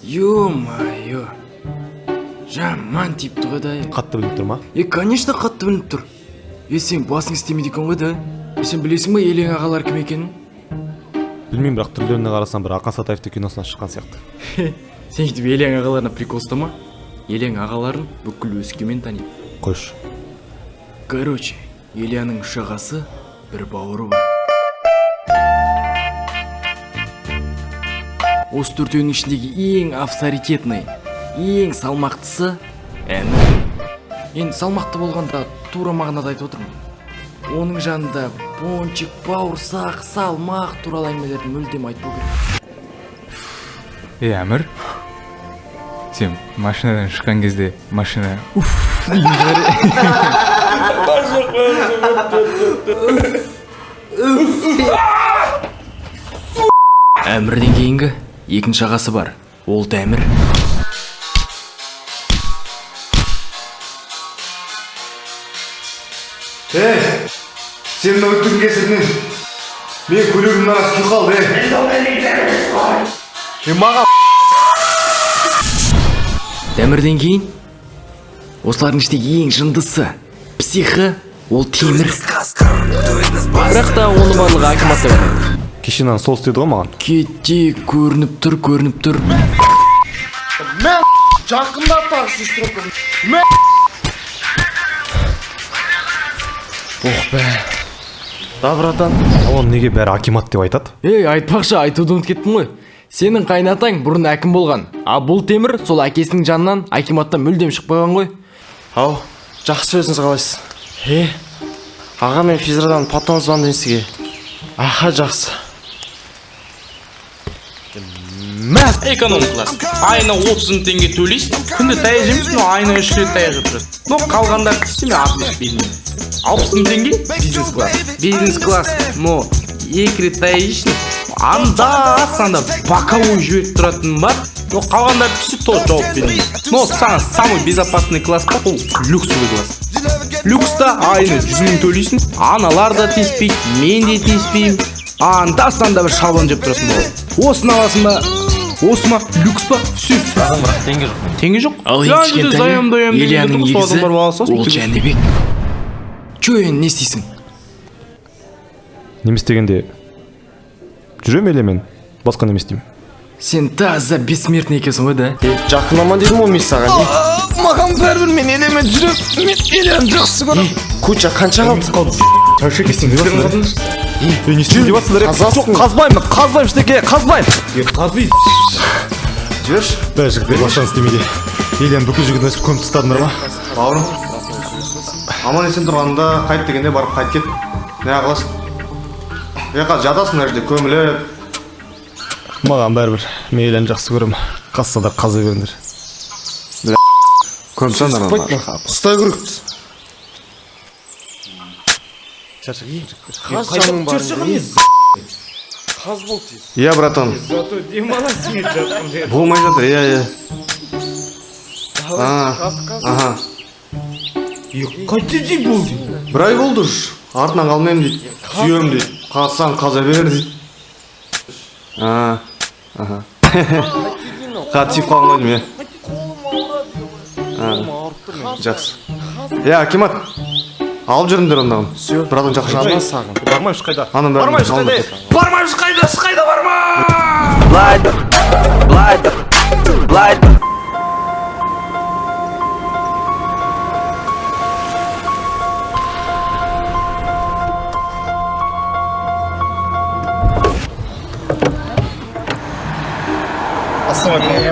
Ё-моё. Жаман типті ғой да. Қатты біліп тұр ма? Конечно қатты біліп тұр. Сен басың істемейді екен ғой да. Сен білесің ба елең ағалар кім екенін? Білмеймін, бірақ түрлеріне қарасам бір Ақан Сатаевтың киносынан шыққан сияқты. Сен кетіп елең ағаларына прикол ұстама. Елең ағаларын бүкіл Өскемен таниды. Қойшы. Короче, Еленің үш ағасы, бір бауыры бар. Осы төртеуінің ішіндегі ең авторитетный, ең салмақтысы Әмір. Енді салмақты болғанда тура мағынада айтып отырмын. Оның жанында пончик, бауырсақ, салмақ туралы әңгімелерді мүлдем айтпау керек. Әмір, сен машинадан шыққан кезде машина Әмірден кейінгі екінші ағасы бар, ол Тәмір. Сен мына өттің кесірінен мен көлігімнің арасы күй қалды. Маған Тәмірден кейін осылардың ішіндегі ең жындысы, психі, ол Темір. Бірақ та оны барлығы Акимат деп атайды. Кешенан сол істеді ғой маған. Кетте көрініп тұр. мен жақында такси істіріп Ох бә. Да, братан. Оны неге бәрі Акимат деп айтады? Айтпақшы, айтуды ұмытып кеттім ғой. Сенің қайнатаң бұрын әкім болған. А бұл Темір сол әкесінің жанынан Акиматтан мүлдем шықпаған ғой. Ау, жақсы өзіңіз қалайсыз? Аға, мен физрадан потом звондайын сізге. Аха, жақсы. Эконом класс. Айына 30 теңге төлейсің. Күнде таяқ жемейсің, айына 3 рет таяқ жеп жүресің. Но қалғандар істеме отличбейді. 60 теңге бизнес класс. Бизнес класс, но 2 рет таяқ жейсің. Анда-санда боковой жіберіп тұратын бар. Но қалғандар түсі тоқ жауап бермейді. Но саған самый безопасный класс па, ол люксовый класс. Люкста айына 100 мың төлейсің. Аналар да тиіспейді, мен де тиіспеймін. Анда-санда бір шалбан жеп тұрасың болады. Осыны аласың ба? Осы ма? Люкс па? Все. Теңге жоқ. Теңге жоқ? Ал ең кішкентай Еленің егізі, ол Жәнібек. Чё енді не істейсің? Неме істегенде жүрем еле мен, басқа неме істеймін. Сен таза бессмертный екенсің ғой да? Жақынама дедім ғой мен саған. Маған бәрібір мен елемен жүрем. Мен елені жақсы көрем. Куча қанша қалды? Шаршы кесің деп жатсыңдар. Не істейін деп жатсыңдар? Қазасың. Қазбаймын штеке, қазбаймын. Қазбай. Жүрші. Бәрі жігіттер башан істемейді. Елені бүкіл жігіт өсіп көміп тастадыңдар ма? бауырым, аман есен тұрғанда қайт дегенде барып қайт кет. Не ағыласың? Қазір жатасың мына жерде көміліп. Маған бәрібір, мен елені жақсы көрем. Қассадар қаза беріңдер. Көмсеңдер ана. Ұстай көрік. Қаз бол тез. Иә, братан. Болмай жатыр, иә. Аха. Қайты дей болды? Бір ай болды ұш. Артынан қалмайым дейді. Сүйем дейді. Қазсаң қаза бер дейді. Аха. Қатып сүйіп қалған қойдым, жақсы. Акимат, алып жүріңдер ондағын. Братан жақсы Жана сағын. Бармайш қайда? Бармайш қайда барма! Блайдер.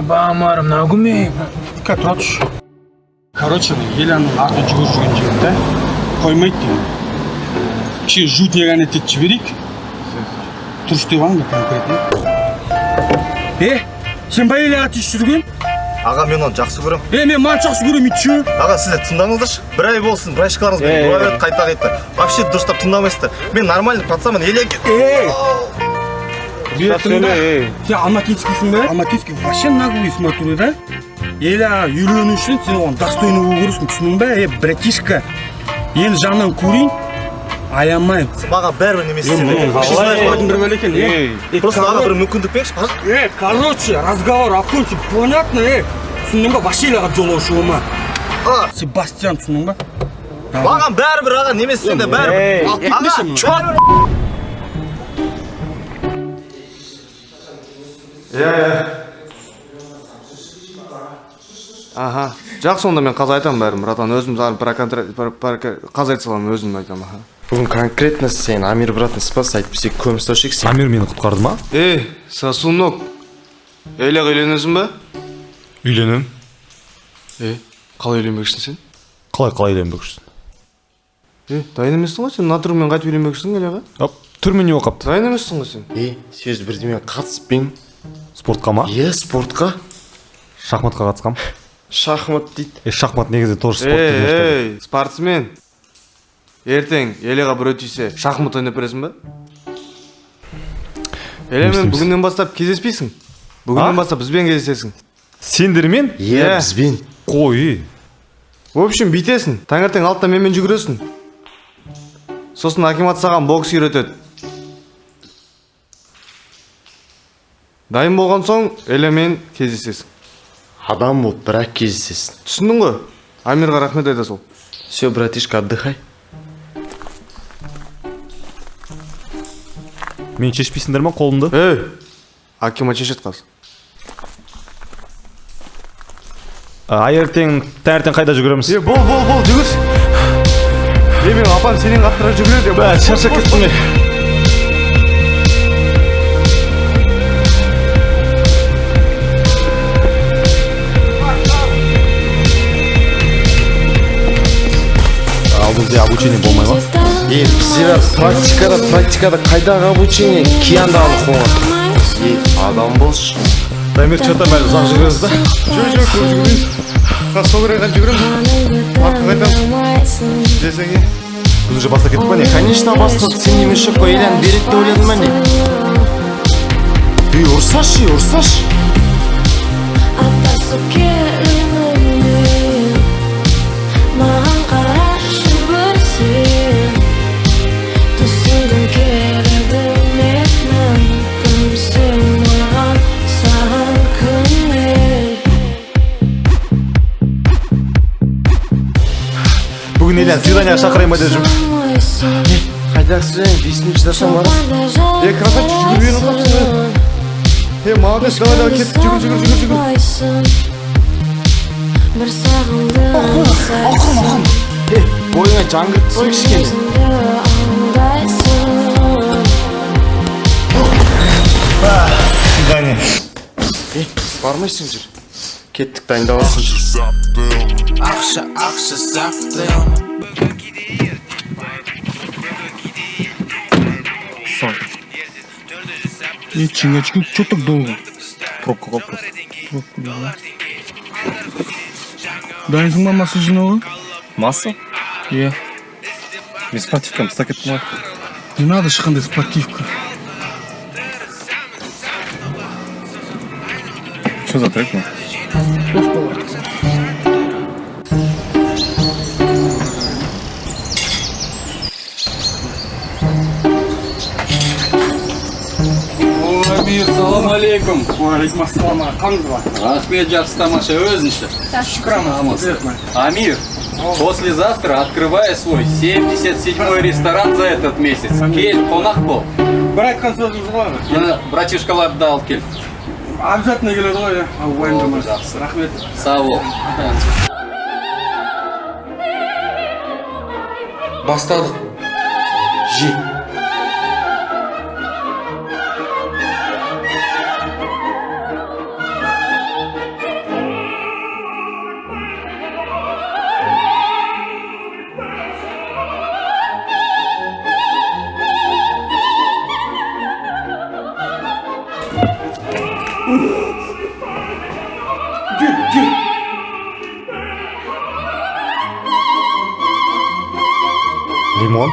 Бамар, мынау кім? Тұра тұш. Короче, Еленің арты жүгір жүрген жігіт, да? Қоймайды деймін. Че жутне ғана тет жіберейік. Тұрыш деп алың да конкретно. Сен ба еле аты жүрген? Аға, мен оны жақсы көрем. Мен маған жақсы көрем, үйтші. Аға, сіздер тыңдаңыздаршы. Бір ай болсын, бір ай шыққыларыңыз бен бұра берді қайта. Вообще дұрыстап тыңдамайсыздар. Мен нормальный пацанмын, еле Сен алматинскийсің бе? Алматинский вообще наглый смотрю, да? Еле үйрену үшін сен оған достойный болу керексің, түсінің бе? Братишка, енді жанынан көрейін. аямаймын. маған бәрібір неме Қалай екен? просто маған бір мүмкіндік беріңізші пожалуйста. Короче, разговор окончен. Понятно, түсіндің ба? Машинаға жолаушыма. Себастьян, түсіндің ба? маған бәрібір аға немесе де бәрібір. Кетмеші мұны. Аха. Жақсы, онда мен қазір айтамын бәрін, братан. Өзім қазір айта саламын, өзім айтамын. Аха. Бүгін конкретно сен Амир братын спас әйтпесе көміс таушек сен. Амир мені құтқарды ма? Сосунок. Эйлек үйленесің бе? Үйленем. Қалай үйленбекшісің сен? Қалай үйленбекшісің? Дайын емессің ғой сен, натурмен қайтып үйленбекшісің Элеға? Түрмен не оқапты? Дайын емессің ғой сен? Сөз бірдеме қатыспен. Спортқа ма? Спортқа. Шахматқа қатысқам. Шахмат дейді. Шахмат негізі тоже спорт деген. Спортсмен. Ертең Элеға бір өтүйсе, шахмат ойнап бересің бе? Элемен бүгіннен бастап кездеспейсің. Бүгіннен бастап бізбен кездесесің. Сендермен? Бізбен. Қой. В общем, бүйтесің. Таңертең алтыда менімен жүгіресің. Сосын Акимат саған бокс үйретеді. Дайын болған соң Элемен кездесесің. Адам болып бірақ кездесесің. Түсіндің ғой? Амирға рахмет айта сол. Все, братишка, отдыхай. Мен шешпейсіңдер ма қолымды? Акимат шешет қазір. Ертең таңертең қайда жүгіреміз? Бол, жүгір. Мен апам сенен қаттыра жүгіреді. Шаршап кеттім мен. Ал бізде обучение болмай ма? Бізде практикада қайдағы обучение? Кияндағы қоңыр. Адам болшы. Дамир, что-то мәлі ұзақ жүгіріңіз да? Жүгірейін. Сол керейін жүгірем. Артқа қайтам. Десеге. Біз уже баста кеттік па не? Конечно, бастады. Сен немесе қой, елен береді де ойладың ба не? Ұрсаш. Бүгін елен свиданияға шақырайын ба деп жүрмін. Қайдағы сөйлейін, 5-ші жасам бар. Красавчик, жүгірген ұқапсың. Молодец, давай, кет, жүгір. Бойыңа жаңғыртып қой кішкене. Свидание. Бармайсың жүр. Кеттік дайындаласың жүр. Ақша саптым. Чингачки, что так долго? Пробка вопрос. Дайынсың ба масса жинауға? Масса? Иә. Мен спортивкам тастап кеттім ғой. Не надо ешқандай спортивка. Что за трек, ну? Амир, салам алейкум. Уалейкум ассалам, қаңыз ба? Рахмет, жақсы тамаша, өзінше. Амир, послезавтра открываю свой 77-й ресторан за этот месяц. Кел, қонақ бол. Бір айтқан сөзіңіз ғой. Братишкаларды алып кел. Обязательно келеді ғой, уайымдамай. Рахмет. Сау бол. Бастадық. Же. Лимон?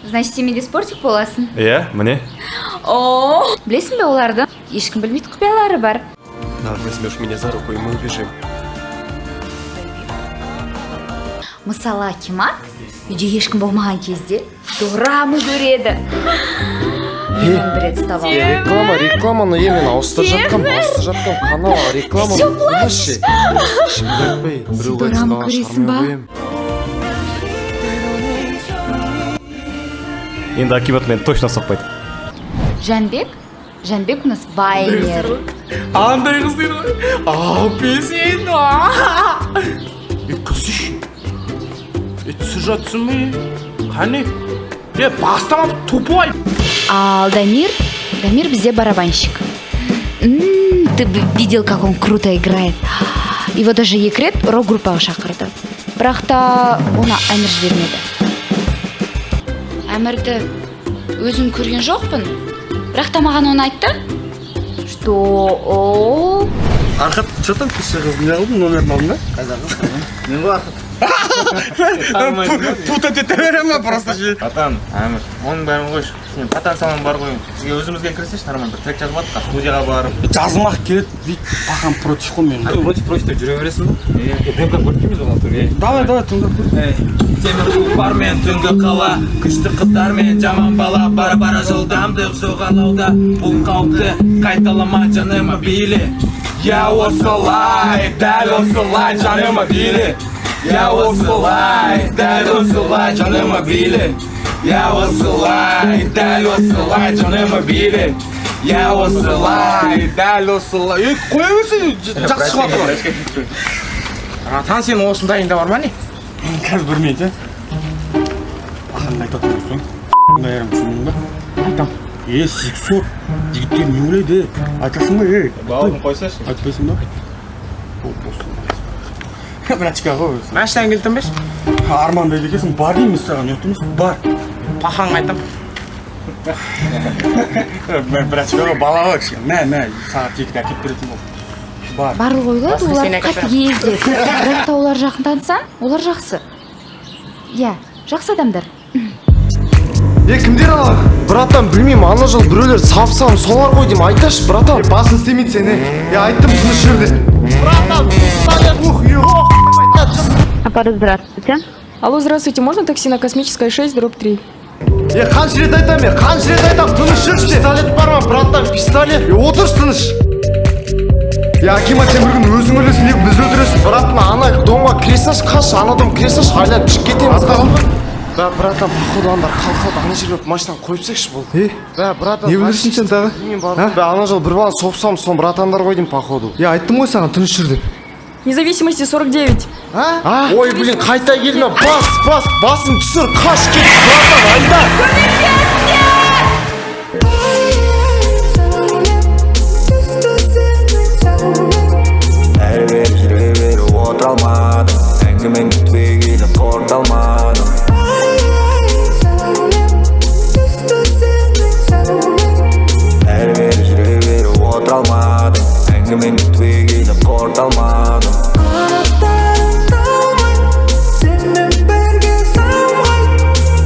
Значит, сен менде спортик боласың. Иә, міне. О, білесің бе оларды? Ешкім білмейді құпиялары бар. Возьмешь меня за руку, и мы убежим. Мысалы, Акимат үйде ешкім болмаған кезде дорама көреді. Мен бір рет ұстап алдым. Рекламаны мен ауыстырып жатқам канал реклама. Ты чё плачешь? Дорама көресің ба? Енді Акимат мені точно соқпайды. Жанбек у нас байнер. Андай қыз дейді ғой. Апесен. Қызыш. Түсір жатсың ба? Қане? Бастамап тупой. Ал Дамир бізде барабанщик. Ты бы видел, как он круто играет. Его даже екі рет рок-группаға шақырды. Бірақ та оны Әмір жібермеді. Әмірді өзім көрген жоқпын. Бірақ та маған оны айтты. Что? Архат, что там пишешь? Не алдың номерін алдың ба? Мен ғой Архат. Путать ете берем ма просто же? Патан, Әмір, оның бәрін қойшы. Сен патан салам бар ғой. Сізге өзімізге кірсеш, нормально бір трек жазып алдық, студияға барып. Жазылмақ келеді, бүйтіп пахан против қой мен. Против деп жүре бересің ба? Дәмкап көрткейміз оған түрге. Давай, тыңдап көр. Темір тұлпармен түнгі қала, күшті қыздармен жаман бала, бара-бара жылдамдық жоғалауда. Бұл қауіпті қайталама жаныма биле. Я осылай, дәл осылай жаныма биле. Я осылай, дәл осылай жаныма биле. Я осылай, дәл осылай жаныма биле. Я осылай, дәл осылай. Қоя берсін, жақсы шығып жатыр. Ратан сен осындайында бар ма не? Қазір білмейді. Ақырын айтатын болсаң, бәрін түсіндің ба? Айтам. Сексот, жігіттер не ойлайды? Айтасың ба, Бауырын қойсашы. айтпайсың ба? Братчика ғой. Мәштен келдім беш? Арман дейді екенсің, бар дейміз саған, ұят емес, бар. Пахаң айтам. Братчика ғой, бала ғой кішкене. Мә, сағат 2-де әкеп беретін бол. Бар. Барлық ойлайды, олар қатыгез еді. Бірақ та олар жақын танысаң, олар жақсы. Иә, жақсы адамдар. Кімдер ана? Братан, білмеймін, ана жыл біреулер сапсам солар ғой деймін, айташы, братан. Басын істемейді сені. Айттым тыныш жүр деп. Братан, Аппарат, здравствуйте. Алло, здравствуйте, можно такси на Космическая 6, дробь 3? қанша рет айтам, тыныш жүрші. Пистолет бар ма, братан, пистолет? Отырш тыныш. Акимат, сен бір күн өзің өлесің деп біз өлтіресің. Братан, ана домға кіресаш, қаш, ана дом кіресаш, айлан түсіп кетеміз. Братан, походу андар қалқалды, ана жерге машинаны қойыпсекші болды. Братан, не білірсің сен тағы? Ана жыл бір балан соқсам, сон братандар ғой деймін, походу. Айттым ғой саған тыныш жүр деп. Независимости 49. Ой, блин, қайта келме, басын түсір, қаш кет, братан, айда. Әңгімен күтпегейлі қордалмадым. Әрі-бері жүре бері отыр алмадым. Әңгімен күтпегейлі қордалмадым.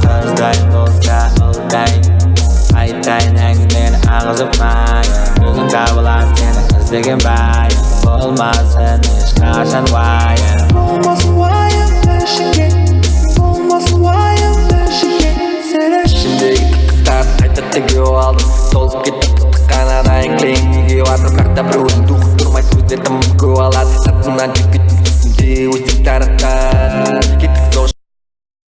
Қыздайын болса ұлдайын, айтайын әңгімені ағызып майын. Бүгін табылар сені іздеген байын, болмасын ешқашан уайым. Şimdiki tıklar қайта тіге алдым, толып кетті қанадайын клин